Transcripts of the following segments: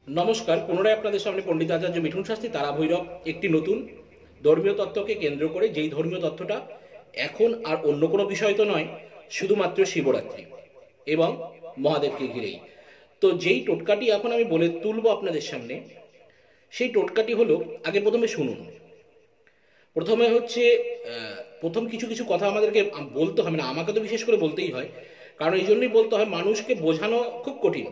নমস্কার, পুনরায় আপনাদের সামনে পণ্ডিত আচার্য মিঠুন শাস্ত্রী তারা ভৈরব একটি নতুন ধর্মীয় তত্ত্বকে কেন্দ্র করে, যেই ধর্মীয় তত্ত্বটা এখন আর অন্য কোনো বিষয় তো নয়, শুধুমাত্র শিবরাত্রি এবং মহাদেবকে ঘিরেই। তো যেই টোটকাটি এখন আমি বলে তুলবো আপনাদের সামনে, সেই টোটকাটি হলো, আগে প্রথমে শুনুন। প্রথমে হচ্ছে প্রথম কিছু কিছু কথা আমাদেরকে বলতে হবে, না আমাকে তো বিশেষ করে বলতেই হয়, কারণ এই জন্যই বলতে হয়, মানুষকে বোঝানো খুব কঠিন।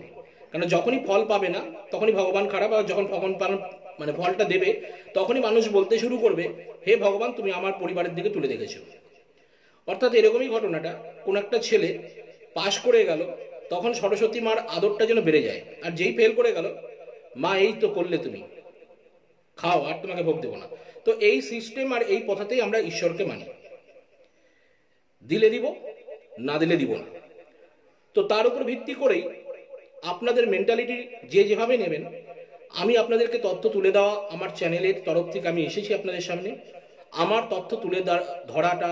কারণ যখনই ফল পাবে না তখনই ভগবান খারাপ, আর যখন ভগবান মানে ফলটা দেবে তখনই মানুষ বলতে শুরু করবে, হে ভগবান তুমি আমার পরিবারের দিকে তুলে দেখেছো। অর্থাৎ এরকমই ঘটনাটা, কোন একটা ছেলে পাশ করে গেল, তখন সরস্বতী মার আদরটা যেন বেড়ে যায়, আর যেই ফেল করে গেল, মা এই তো করলে তুমি, খাও আর তোমাকে ভোগ দেবো না। তো এই সিস্টেম আর এই কথাতেই আমরা ঈশ্বরকে মানি, দিলে দিব, না দিলে দিব না। তো তার উপর ভিত্তি করেই আপনাদের মেন্টালিটি যে যেভাবে নেবেন, আমি আপনাদেরকে তথ্য তুলে দেওয়া, আমার চ্যানেলের তরফ থেকে আমি এসেছি আপনাদের সামনে, আমার তথ্য তুলে ধরাটা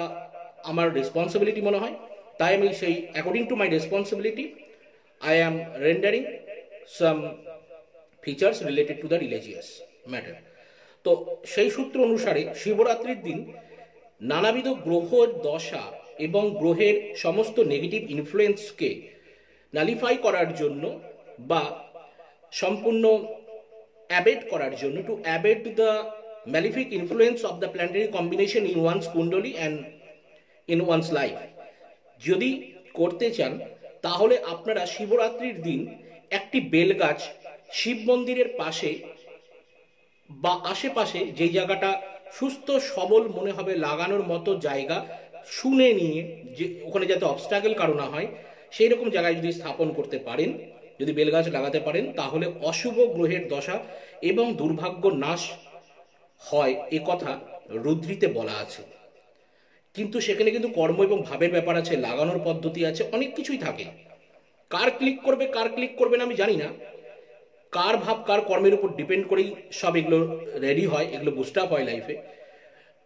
আমার রেসপন্সিবিলিটি মনে হয়, তাই আমি সেই according to my responsibility I am rendering some features related to the religious matter. তো সেই সূত্র অনুসারে শিবরাত্রির দিন নানাবিধ গ্রহ দশা এবং গ্রহের সমস্ত নেগেটিভ ইনফ্লুয়েন্সকে নালিফাই করার জন্য বা সম্পূর্ণ অ্যাবেট করার জন্য, to abate the malefic influence of the planetary combination in one's kundli and in one's life যদি করতে চান, তাহলে আপনারা শিবরাত্রির দিন একটি বেলগাছ শিব মন্দিরের পাশে বা আশেপাশে, যেই জায়গাটা সুস্থ সবল মনে হবে লাগানোর মতো জায়গা শুনে নিয়ে, যে ওখানে যাতে অবস্ট্রাগল কারো না হয়, সেই রকম জায়গায় যদি স্থাপন করতে পারেন, যদি বেলগাছ লাগাতে পারেন, তাহলে অশুভ গ্রহের দশা এবং দুর্ভাগ্য নাশ হয়, এ কথা রুদ্রিতে বলা আছে। কিন্তু সেখানে কিন্তু কর্ম এবং ভাবের ব্যাপার আছে, লাগানোর পদ্ধতি আছে, অনেক কিছুই থাকে। কার ক্লিক করবে কার ক্লিক করবে না আমি জানি না, কার ভাব কার কর্মের উপর ডিপেন্ড করেই সব এগুলো রেডি হয়, এগুলো বুস্ট আপ হয় লাইফে।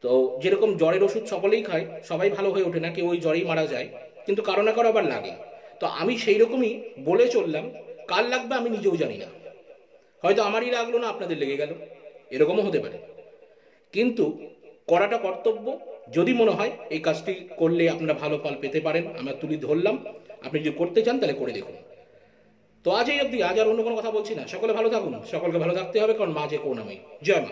তো যেরকম জ্বরের ওষুধ সকলেই খায়, সবাই ভালো হয়ে ওঠে না, কেউ ওই জ্বরেই মারা যায়, কিন্তু কারো না কারো আবার লাগে। তো আমি সেই রকমই বলে চললাম, কার লাগবে আমি নিজেও জানি না, হয়তো আমারই লাগলো না, আপনাদের লেগে গেল, এরকমও হতে পারে। কিন্তু করাটা কর্তব্য। যদি মনে হয় এই কাজটি করলে আপনারা ভালো ফল পেতে পারেন, আমরা তুলি ধরলাম, আপনি যদি করতে চান তাহলে করে দেখুন। তো আজ এই অবধি, আজ আর অন্য কোনো কথা বলছি না। সকলে ভালো থাকুন, সকলকে ভালো থাকতে হবে, কারণ মা যে করুণাময়ী। জয় মা।